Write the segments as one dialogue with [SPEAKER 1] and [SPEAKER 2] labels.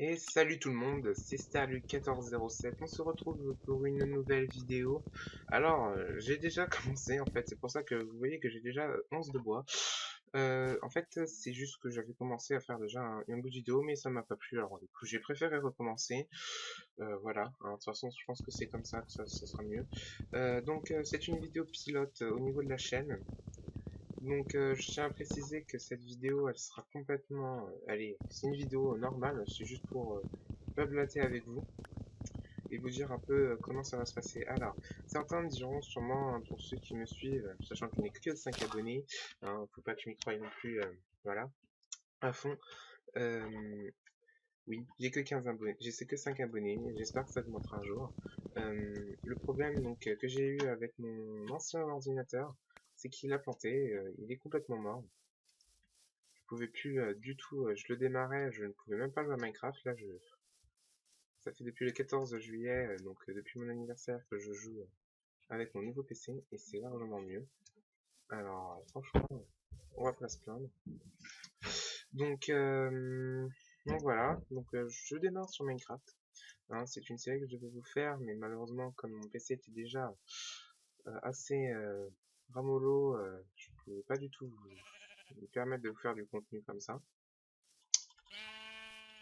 [SPEAKER 1] Et salut tout le monde, c'est Starlu1407, on se retrouve pour une nouvelle vidéo. Alors, j'ai déjà commencé en fait, c'est pour ça que vous voyez que j'ai déjà 11 de bois. En fait, c'est juste que j'avais commencé à faire déjà une bout de vidéo, mais ça m'a pas plu, alors du coup j'ai préféré recommencer. Voilà, hein, de toute façon je pense que c'est comme ça que ça sera mieux. C'est une vidéo pilote au niveau de la chaîne. Je tiens à préciser que cette vidéo, elle sera complètement... allez, c'est une vidéo normale, c'est juste pour blablater avec vous et vous dire un peu comment ça va se passer. Alors, certains diront sûrement, hein, pour ceux qui me suivent, sachant qu'il n'y a que 5 abonnés, hein, faut pas que je m'y croie non plus, voilà, à fond. Euh, oui, j'ai que 15 abonnés, j'ai que 5 abonnés, j'espère que ça augmentera un jour. Le problème que j'ai eu avec mon ancien ordinateur, c'est qu'il a planté, il est complètement mort. Je pouvais plus du tout, je le démarrais, je ne pouvais même pas jouer à Minecraft. Ça fait depuis le 14 juillet, depuis mon anniversaire que je joue avec mon nouveau PC et c'est largement mieux. Alors franchement, on va pas se plaindre. Donc, euh, donc voilà, je démarre sur Minecraft. Hein, c'est une série que je devais vous faire, mais malheureusement comme mon PC était déjà assez ramollo, je pouvais pas du tout me permettre de vous faire du contenu comme ça.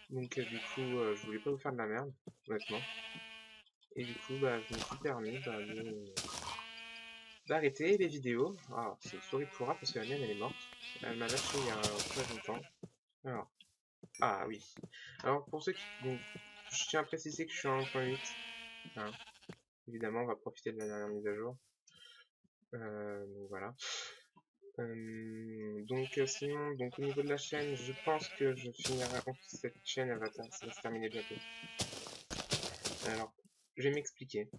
[SPEAKER 1] Je voulais pas vous faire de la merde, honnêtement. Et du coup, je me suis permis d'arrêter les vidéos. Ah, c'est une souris pourra parce que la mienne, elle est morte. Elle m'a lâché il y a très longtemps. Alors, ah oui. Alors, pour ceux qui... Donc, je tiens à préciser que je suis en 1.8. Hein. Évidemment, on va profiter de la dernière mise à jour. Voilà. Sinon, au niveau de la chaîne, je pense que je finirai... Cette chaîne, ça va se terminer bientôt. Alors, je vais m'expliquer.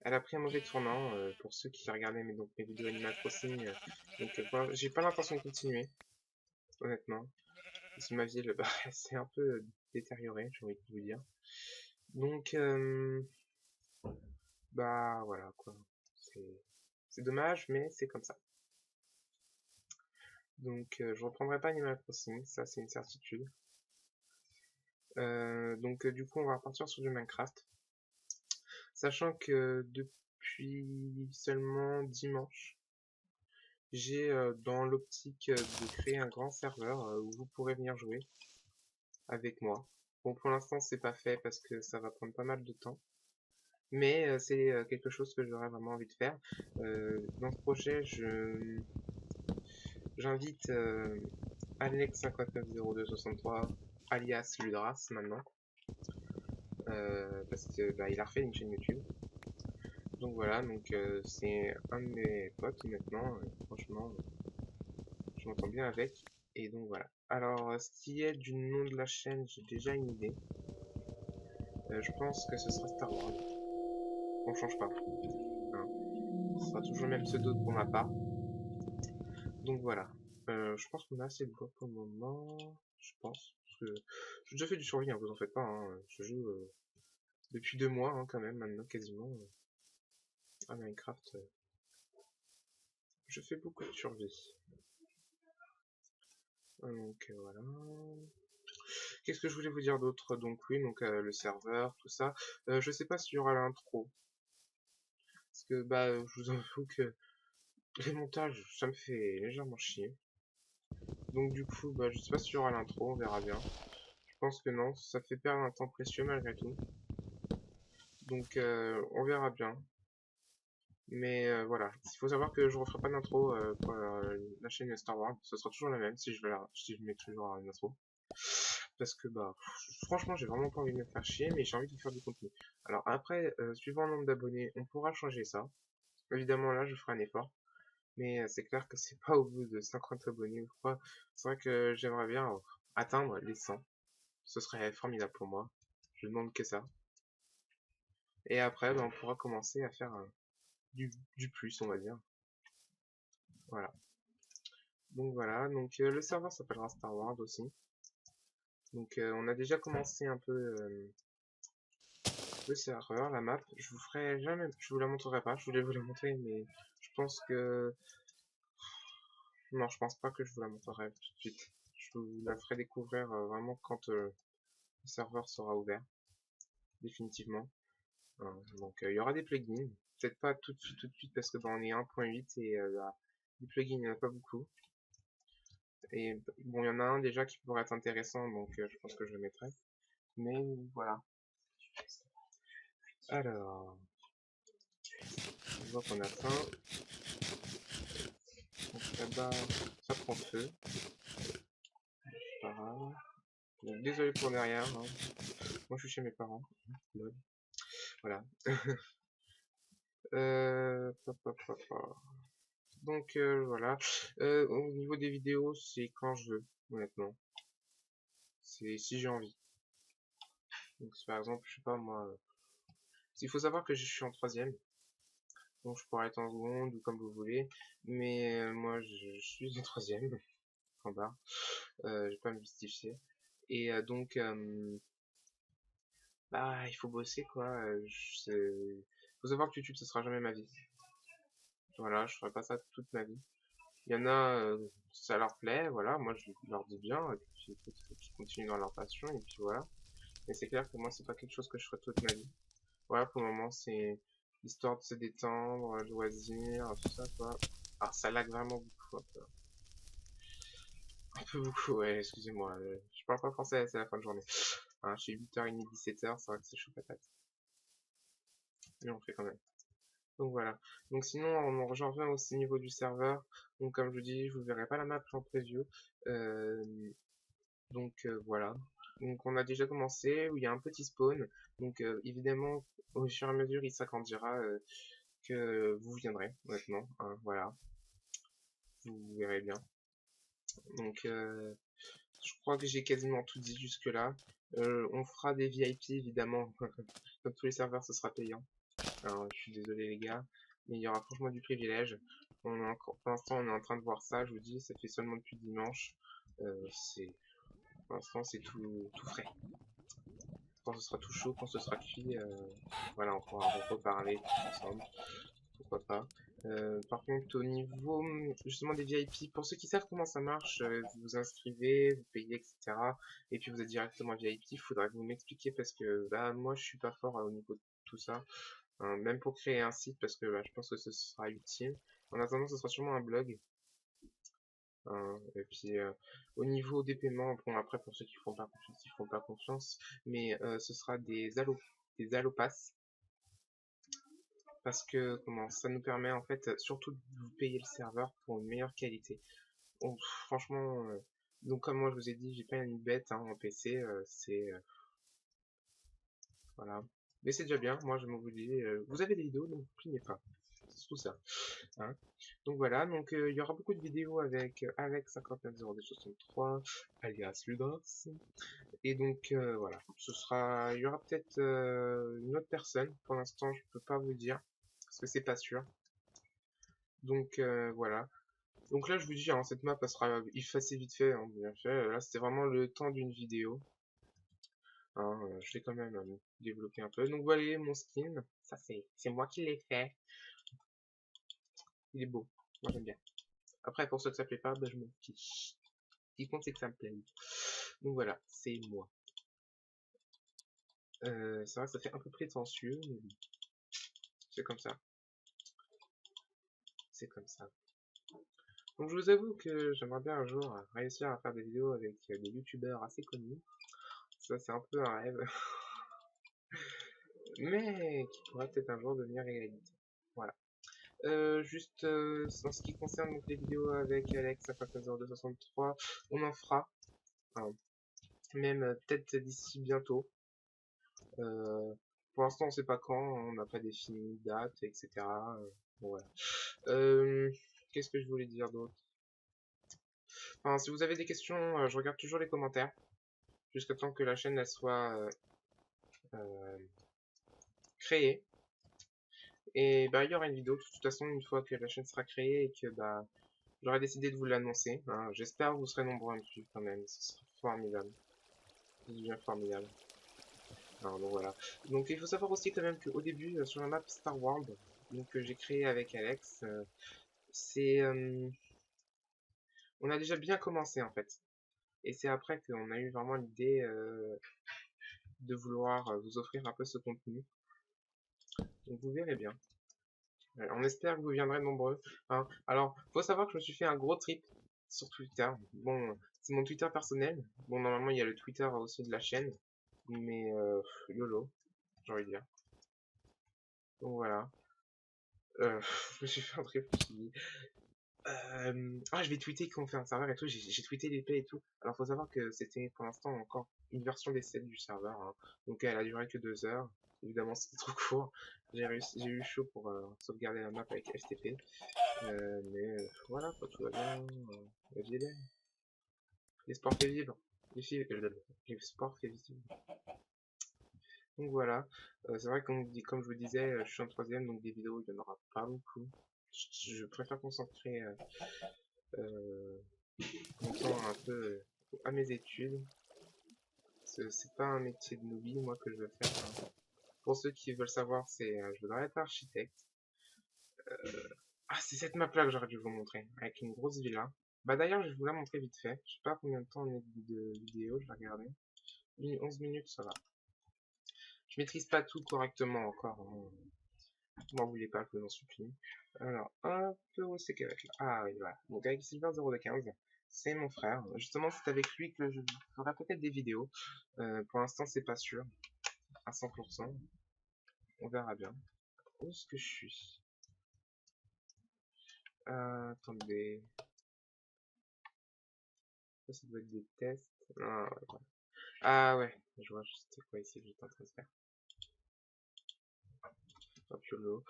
[SPEAKER 1] Elle a pris un mauvais tournant, pour ceux qui regardaient mes vidéos Animal Crossing. J'ai pas l'intention de continuer, honnêtement. Parce que ma vie, c'est un peu détérioré, j'ai envie de vous dire. Donc, euh, voilà, quoi. C'est dommage, mais c'est comme ça. Je reprendrai pas Animal Crossing, ça c'est une certitude. Du coup, on va repartir sur du Minecraft. Sachant que depuis seulement dimanche, j'ai dans l'optique de créer un grand serveur où vous pourrez venir jouer avec moi. Bon, pour l'instant, c'est pas fait parce que ça va prendre pas mal de temps. Mais c'est quelque chose que j'aurais vraiment envie de faire. Dans ce projet, j'invite Alex590263, alias Ludras maintenant, parce que il a refait une chaîne YouTube. C'est un de mes potes maintenant. Franchement, je m'entends bien avec. Et donc voilà. Alors, ce qui est du nom de la chaîne, j'ai déjà une idée. Je pense que ce sera Star Wars. On change pas. Hein. Ce sera toujours le même pseudo pour ma part. Donc voilà. Je pense qu'on a assez de voix pour le moment. Je pense. Parce que j'ai déjà fait du survie, hein, vous en faites pas. Hein. Je joue depuis 2 mois hein, quand même, maintenant quasiment. À Minecraft. Je fais beaucoup de survie. Voilà. Qu'est-ce que je voulais vous dire d'autre? Le serveur, tout ça. Je sais pas s'il y aura l'intro. Parce que je vous avoue que les montages, ça me fait légèrement chier. Je sais pas s'il y aura l'intro, on verra bien. Je pense que non, ça fait perdre un temps précieux malgré tout. On verra bien. Mais voilà, il faut savoir que je referai pas d'intro pour la chaîne Star Wars. Ce sera toujours la même si je mets toujours une intro. Parce que franchement, j'ai vraiment pas envie de me faire chier, mais j'ai envie de faire du contenu. Alors après, suivant le nombre d'abonnés, on pourra changer ça. Évidemment, là, je ferai un effort. Mais c'est clair que c'est pas au bout de 50 abonnés ou quoi. C'est vrai que j'aimerais bien atteindre les 100. Ce serait formidable pour moi. Je demande que ça. Et après, on pourra commencer à faire du plus, on va dire. Voilà. Le serveur s'appellera Star Wars aussi. On a déjà commencé un peu le serveur, la map. Je vous ferai jamais, je vous la montrerai pas. Je voulais vous la montrer, mais je pense que non, je pense pas que je vous la montrerai tout de suite. Je vous la ferai découvrir vraiment quand le serveur sera ouvert, définitivement. Donc il y aura des plugins, peut-être pas tout de suite parce que on est 1.8 et les plugins il n'y en a pas beaucoup. Et bon, il y en a un déjà qui pourrait être intéressant, donc je pense que je le mettrai. Mais voilà. Alors, je vois qu'on a faim. Donc là-bas, ça prend feu. Pas grave. Donc, désolé pour derrière. Hein. Moi, je suis chez mes parents. Voilà. Donc voilà. Au niveau des vidéos, c'est quand je veux, honnêtement. C'est si j'ai envie. Donc par exemple, je sais pas moi. Il faut savoir que je suis en troisième. Donc je pourrais être en seconde ou comme vous voulez. Mais moi je suis en troisième. En bas. Je vais pas me justifier. Et donc bah il faut bosser quoi. Faut savoir que YouTube ce sera jamais ma vie. Voilà, je ferai pas ça toute ma vie. Il y en a, ça leur plaît, voilà, moi je leur dis bien, et puis il faut qu'ils continuent dans leur passion, et puis voilà. Mais c'est clair que moi c'est pas quelque chose que je ferai toute ma vie. Voilà, pour le moment c'est histoire de se détendre, loisir, tout ça quoi. Ah, ça lag vraiment beaucoup, un peu. Un peu beaucoup, ouais, excusez-moi. Je parle pas français, c'est la fin de journée. Hein, je suis 8h30, 17h, c'est vrai que c'est chaud patate. Mais on fait quand même. Donc voilà. Donc sinon, j'en reviens aussi au niveau du serveur. Donc comme je vous dis, je vous verrai pas la map en preview. Euh, donc voilà. Donc on a déjà commencé, où il y a un petit spawn. Donc évidemment, au fur et à mesure, il s'agrandira que vous viendrez, honnêtement. Hein, voilà. Vous verrez bien. Donc je crois que j'ai quasiment tout dit jusque-là. On fera des VIP évidemment. Comme tous les serveurs, ce sera payant. Alors, je suis désolé les gars, mais il y aura franchement du privilège. Pour l'instant, on est en train de voir ça, je vous dis, ça fait seulement depuis dimanche. Pour l'instant, c'est tout frais. Quand ce sera tout chaud, quand ce sera cuit, voilà, on pourra en reparler tous ensemble. Pourquoi pas. Par contre, au niveau justement des VIP, pour ceux qui savent comment ça marche, vous vous inscrivez, vous payez, etc. Et puis vous êtes directement VIP, il faudra que vous m'expliquiez parce que bah, moi je suis pas fort au niveau de tout ça. Hein, même pour créer un site parce que bah, je pense que ce sera utile. En attendant, ce sera sûrement un blog. Hein, et puis au niveau des paiements, bon après pour ceux qui font pas confiance, ils font pas confiance, mais ce sera des allopass parce que comment ça nous permet en fait surtout de vous payer le serveur pour une meilleure qualité. Bon, franchement, donc comme moi je vous ai dit, j'ai pas une bête hein, en PC, voilà. Mais c'est déjà bien, moi je vous dis, vous avez des vidéos donc vous plaignez pas. C'est tout ça. Hein. Donc voilà, donc il y aura beaucoup de vidéos avec Alex 590263, alias Ludox. Et donc voilà, il y aura peut-être une autre personne. Pour l'instant, je peux pas vous dire parce que c'est pas sûr. Donc voilà. Donc là, je vous dis, hein, cette map elle sera effacée vite fait, hein, bien fait. Là, c'était vraiment le temps d'une vidéo. Hein, je vais quand même développer un peu. Donc voilà mon skin. Ça c'est moi qui l'ai fait. Il est beau. Moi j'aime bien. Après, pour ceux que ça plaît pas, bah, je m'en fiche. Ce qui compte, c'est que ça me plaît. Donc voilà, c'est moi. C'est vrai que ça fait un peu prétentieux, mais bon, c'est comme ça. C'est comme ça. Donc je vous avoue que j'aimerais bien un jour réussir à faire des vidéos avec des youtubeurs assez connus. Ça, c'est un peu un rêve. Mais qui pourrait peut-être un jour devenir réalité. Voilà. Juste en ce qui concerne donc, les vidéos avec Alex à 0263, on en fera. Hein, même peut-être d'ici bientôt. Pour l'instant, on sait pas quand, on n'a pas défini de date, etc. Bon, voilà. Qu'est-ce que je voulais dire d'autre? Enfin, si vous avez des questions, je regarde toujours les commentaires jusqu'à temps que la chaîne elle soit euh, créée. Et bah, il y aura une vidéo de toute façon une fois que la chaîne sera créée et que bah, j'aurai décidé de vous l'annoncer. Hein. J'espère que vous serez nombreux à me suivre quand même, ce sera formidable. C'est bien formidable. Alors, donc voilà. Donc il faut savoir aussi quand même qu'au début, sur la map Star World, donc, que j'ai créé avec Alex, c'est on a déjà bien commencé en fait. Et c'est après qu'on a eu vraiment l'idée de vouloir vous offrir un peu ce contenu. Donc vous verrez bien. On espère que vous viendrez nombreux. Hein. Alors, faut savoir que je me suis fait un gros trip sur Twitter. Bon, c'est mon Twitter personnel. Bon, normalement, il y a le Twitter aussi de la chaîne. Mais YOLO, j'ai envie de dire. Donc voilà. Je me suis fait un trip. Je me suis dit, ah, je vais tweeter qu'on fait un serveur et tout. J'ai tweeté l'épée et tout. Alors, faut savoir que c'était pour l'instant encore une version d'essai du serveur. Hein. Donc, elle a duré que 2 heures. Évidemment, c'était trop court. J'ai eu chaud pour sauvegarder la map avec FTP. Mais voilà, quoi, tout va bien. La vie est belle. L'espoir fait vivre. L'espoir fait vivre. Donc voilà. C'est vrai que comme je vous disais, je suis en troisième, donc des vidéos, il n'y en aura pas beaucoup. Je préfère concentrer mon temps un peu à mes études. C'est pas un métier de newbie, moi, que je veux faire. Hein. Pour ceux qui veulent savoir, je voudrais être architecte. Ah, c'est cette map-là que j'aurais dû vous montrer, avec une grosse villa. Bah d'ailleurs, je vais vous la montrer vite fait. Je sais pas combien de temps on est de vidéo, je vais regarder. 11 minutes, ça va. Je maîtrise pas tout correctement encore. Hein. M'en voulez pas, je vous en supplie. Alors, hop, où c'est qu'avec là? Ah oui, voilà. Donc avec Silver015, c'est mon frère. Justement, c'est avec lui que je ferai peut-être des vidéos. Pour l'instant, c'est pas sûr. À 100%. On verra bien. Où est-ce que je suis? Attendez. Ça doit être des tests. Ah ouais, voilà. Ah ouais, je vois c'était quoi ici, j'étais en train de faire. Hop, YOLO.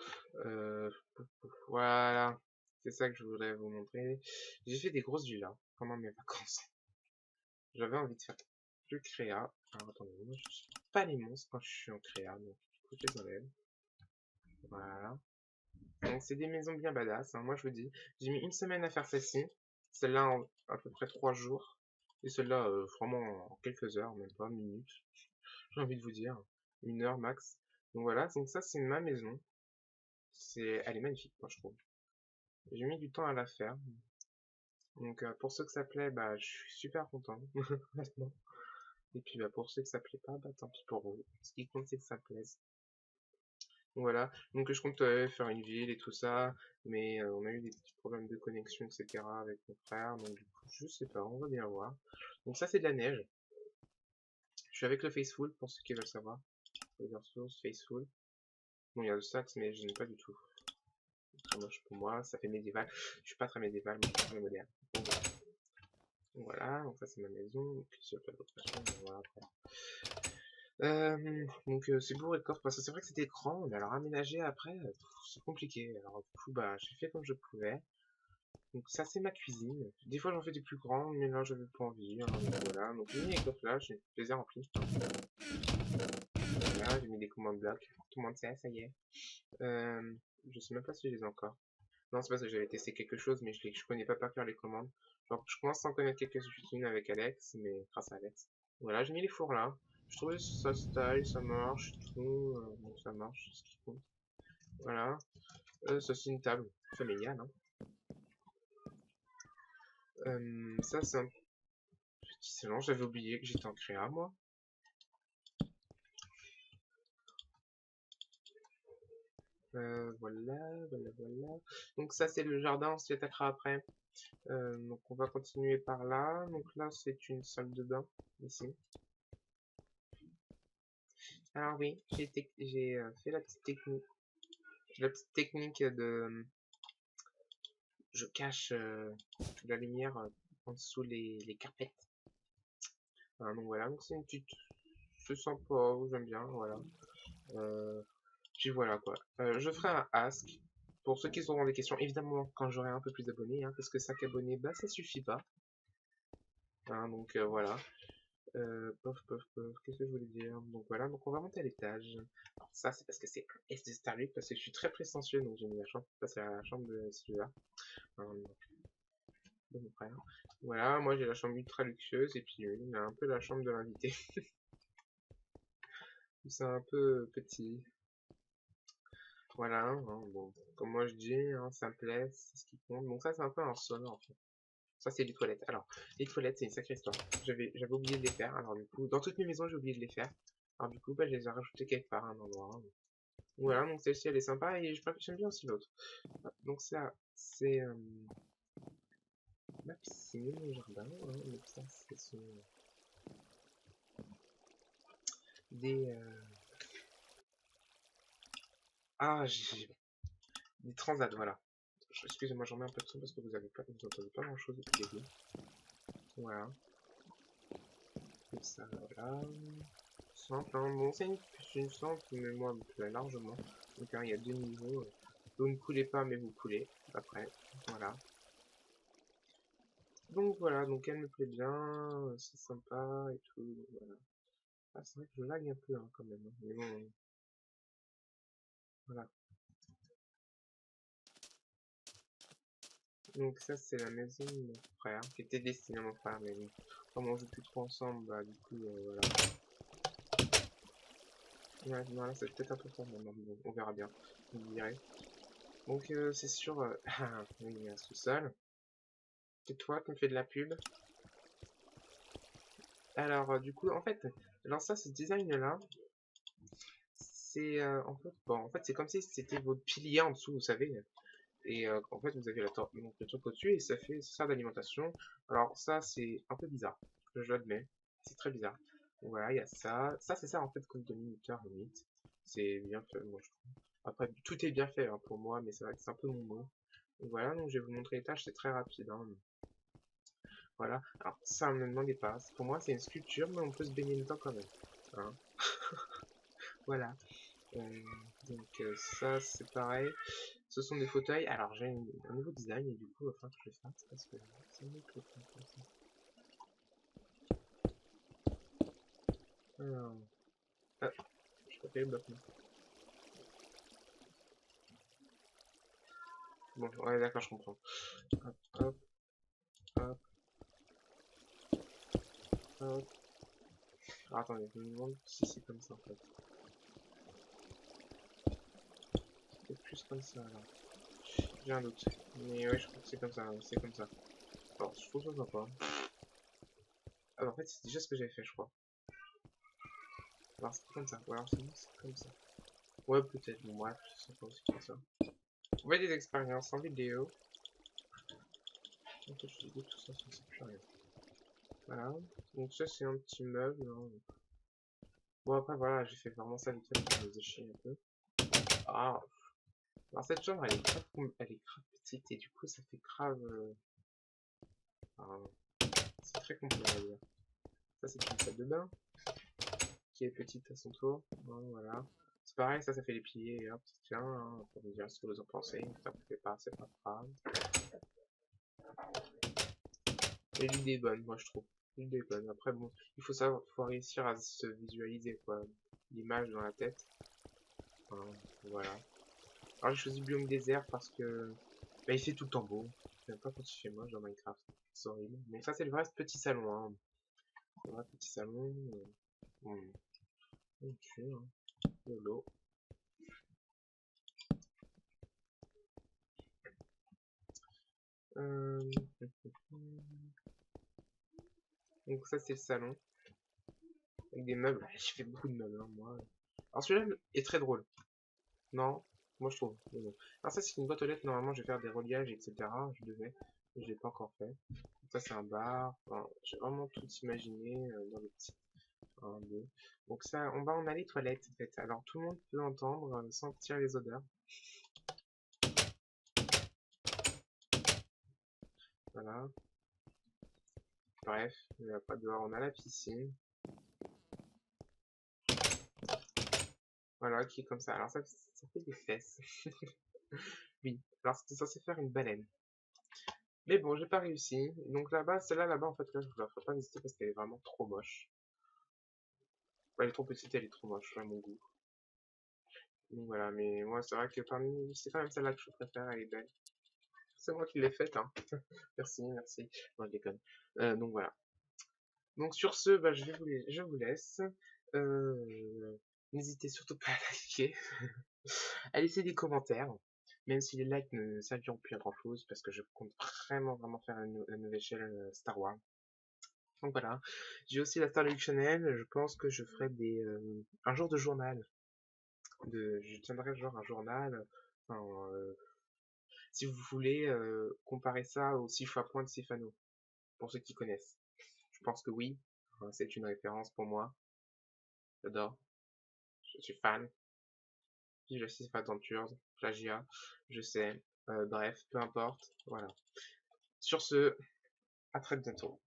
[SPEAKER 1] Voilà. C'est ça que je voudrais vous montrer. J'ai fait des grosses villas pendant mes vacances. J'avais envie de faire du créa. Alors attendez, moi je suis pas les monstres quand je suis en créa, donc du coup je les enlève. Voilà. Donc c'est des maisons bien badass, hein. Moi je vous dis, j'ai mis une semaine à faire celle-ci. Celle-là en à peu près 3 jours. Et celle-là vraiment en quelques heures, même pas minutes. J'ai envie de vous dire. 1 heure max. Donc voilà, donc ça c'est ma maison. Elle est magnifique, moi je trouve. J'ai mis du temps à la faire. Donc pour ceux que ça plaît, bah je suis super content, honnêtement. Et puis bah, pour ceux que ça plaît pas, bah tant pis pour vous. Ce qui compte c'est que ça plaise. Donc voilà, donc je compte faire une ville et tout ça, mais on a eu des petits problèmes de connexion, etc. avec mon frère, donc du coup je sais pas, on va bien voir. Donc ça c'est de la neige. Je suis avec le Faceful pour ceux qui veulent savoir. Reverse Faceful. Bon il y a le sax mais je n'ai pas du tout. Très moche pour moi, ça fait médiéval. Je suis pas très médiéval, mais je suis très moderne. Donc voilà, donc ça c'est ma maison, donc il y a pas d'autre façon, voilà après. Donc c'est bourré de coffres parce que c'est vrai que c'était grand, mais alors aménager après, c'est compliqué. Alors du coup bah j'ai fait comme je pouvais. Donc ça c'est ma cuisine. Des fois j'en fais des plus grands, mais là j'avais pas envie. Hein, donc voilà, donc j'ai mis les coffres là, j'ai plaisir rempli. Voilà, j'ai mis des commandes blocs. Tout le monde sait, ça y est. Je sais même pas si je les ai encore. Non, c'est parce que j'avais testé quelque chose, mais je connais pas par cœur les commandes. Genre, je commence à en connaître quelques-unes avec Alex, mais grâce à Alex. Voilà, j'ai mis les fours là. Je trouvais ça style, ça marche, tout. Donc ça marche, c'est ce qui compte. Voilà. Ça c'est une table familiale. Hein. Ça c'est un petit salon. J'avais oublié que j'étais en créa moi. Voilà. Donc ça c'est le jardin, on s'y attaquera après. Donc on va continuer par là. Donc là c'est une salle de bain ici. Alors oui, j'ai fait la petite technique de je cache la lumière en dessous les carpettes. Donc voilà, donc c'est une petite, c'est sympa, j'aime bien, voilà. Puis voilà quoi. Je ferai un ask pour ceux qui auront des questions, évidemment quand j'aurai un peu plus d'abonnés, hein, parce que 5 abonnés, bah ça suffit pas. Hein, donc voilà. Qu'est-ce que je voulais dire? Donc voilà, donc on va monter à l'étage. Alors ça, c'est parce que c'est un SD Starlink, parce que je suis très prétentieux, donc j'ai mis la chambre, ça c'est la chambre de celui-là, de mon frère. Voilà, moi j'ai la chambre ultra luxueuse, et puis il a un peu la chambre de l'invité. C'est un peu petit. Voilà, hein, bon, comme moi je dis, hein, ça me plaît, c'est ce qui compte. Donc ça c'est un peu un sauna en fait. Ça c'est les toilettes. Alors, les toilettes c'est une sacrée histoire. J'avais oublié de les faire, alors du coup, dans toutes mes maisons j'ai oublié de les faire. Alors du coup, bah, je les ai rajoutés quelque part à un endroit, hein. Voilà, donc celle-ci elle est sympa et j'aime bien aussi l'autre. Donc ça, c'est ma piscine, mon jardin, hein. Donc ça, ce sont des... Ah, j'ai des transats, voilà. Excusez-moi, j'en mets un peu de son parce que vous entendez pas grand-chose depuis le début. Voilà, comme ça, voilà. Simple, hein. Bon, c'est une piscine simple, mais moi, elle me plaît largement. Donc hein, il y a deux niveaux. Vous ne coulez pas, mais vous coulez, après. Voilà. Donc voilà, donc elle me plaît bien, c'est sympa et tout, donc voilà. Ah, c'est vrai que je lag un peu, hein, quand même, hein. Mais bon, voilà. Donc ça, c'est la maison de mon frère, qui était destinée à mon frère, mais bon, comme on joue plus trop ensemble, bah du coup, voilà. Ouais, non, là, c'est peut-être un peu fort maintenant, bon, on verra bien, vous me direz. Donc c'est sûr, ah, oui, il y a un sous-sol. C'est toi qui me fais de la pub. Alors, du coup, en fait, alors ça, ce design-là, c'est en fait, bon, en fait, c'est comme si c'était votre pilier en dessous, vous savez. Et en fait, vous avez donc, le truc au-dessus et ça fait ça d'alimentation. Alors ça, c'est un peu bizarre, je l'admets. C'est très bizarre. Donc voilà, il y a ça. Ça, c'est ça en fait comme de minuteur limite. C'est bien fait, moi je trouve. Après, tout est bien fait hein, pour moi, mais c'est vrai que c'est un peu mon mot. Donc voilà, donc je vais vous montrer les tâches, c'est très rapide, hein. Voilà. Alors ça, ne me demandez pas. Pour moi, c'est une sculpture, mais on peut se baigner dedans quand même, hein. Voilà. Euh, donc ça, c'est pareil. Ce sont des fauteuils. Alors j'ai un nouveau design et du coup, il va falloir que je le fasse parce que ça me plaît pas comme ça. Alors, ah, je peux pas le bloc, non. Bon, ouais, d'accord, je comprends. Hop, hop, hop, hop. Alors, attendez, je me demande si c'est comme ça en fait. C'est plus comme ça alors. J'ai un doute. Mais ouais, je crois que c'est comme ça, hein, c'est comme ça. Alors, je trouve ça sympa. Ah, bah, en fait, c'est déjà ce que j'avais fait, je crois. Alors, c'est comme ça. Ou alors, sinon, c'est comme ça. Ouais, peut-être. Bon, bref, c'est sympa aussi comme ça. On va des expériences en vidéo. En fait, je dis tout ça, ça ne sert plus à rien. Voilà. Donc, ça, c'est un petit meuble, hein. Bon, après, voilà, j'ai fait vraiment ça vite fait, pour me déchirer un peu. Ah, alors cette chambre, elle est grave petite, et du coup, ça fait grave... enfin, c'est très complet, on va dire. Ça, c'est une salle de bain, qui est petite à son tour. Bon, voilà. C'est pareil, ça fait les piliers, et hop, tiens, hein, pour me dire ce que vous en pensez. Ça vous fait pas, c'est pas grave. Et l'idée est bonne, moi, je trouve. L'idée est bonne. Après, bon, il faut savoir, faut réussir à se visualiser, quoi, l'image dans la tête. Enfin, voilà. Alors j'ai choisi biome désert parce que bah, il fait tout le temps beau. J'aime pas quand il fait moche dans Minecraft. C'est horrible. Donc ça c'est le vrai petit salon, hein. Le vrai petit salon. Ok, hein. Lolo. Euh... Donc ça c'est le salon. Avec des meubles. J'ai fait beaucoup de meubles, hein, moi. Alors celui-là est très drôle. Non, moi je trouve. Mais bon. Alors ça c'est une boîte aux lettres. Normalement je vais faire des reliages, etc. Je devais. Mais je l'ai pas encore fait. Donc, ça c'est un bar. Enfin, j'ai vraiment tout imaginé dans le petit 1, 2. Donc ça, on va en aller toilettes en fait. Alors tout le monde peut entendre, sentir les odeurs. Voilà. Bref, il n'y a pas dehors, on a la piscine. Voilà, qui est comme ça. Alors ça fait des fesses. Oui, alors c'était censé faire une baleine. Mais bon, j'ai pas réussi. Donc là-bas, celle-là là-bas, en fait, là, je vous la ferai pas visiter parce qu'elle est vraiment trop moche. Ouais, elle est trop petite, elle est trop moche, à mon goût. Donc voilà, mais moi, c'est vrai que parmi... C'est quand même celle-là que je préfère, elle est belle. C'est moi qui l'ai faite, hein. Merci, merci. Non, je déconne. Donc voilà. Donc sur ce, bah, je vous laisse. N'hésitez surtout pas à liker, à laisser des commentaires, même si les likes ne serviront plus à grand chose, parce que je compte vraiment faire une nouvelle chaîne Star Wars. Donc voilà. J'ai aussi la Starluck Channel. Je pense que je ferai un jour de journal. Je tiendrai genre un journal. Enfin, si vous voulez comparer ça au 6 fois point de Stefano, pour ceux qui connaissent. Je pense que oui. C'est une référence pour moi. J'adore. Je suis fan. Vive la Six Adventures. Plagiat. Je sais. Bref, peu importe. Voilà. Sur ce, à très bientôt.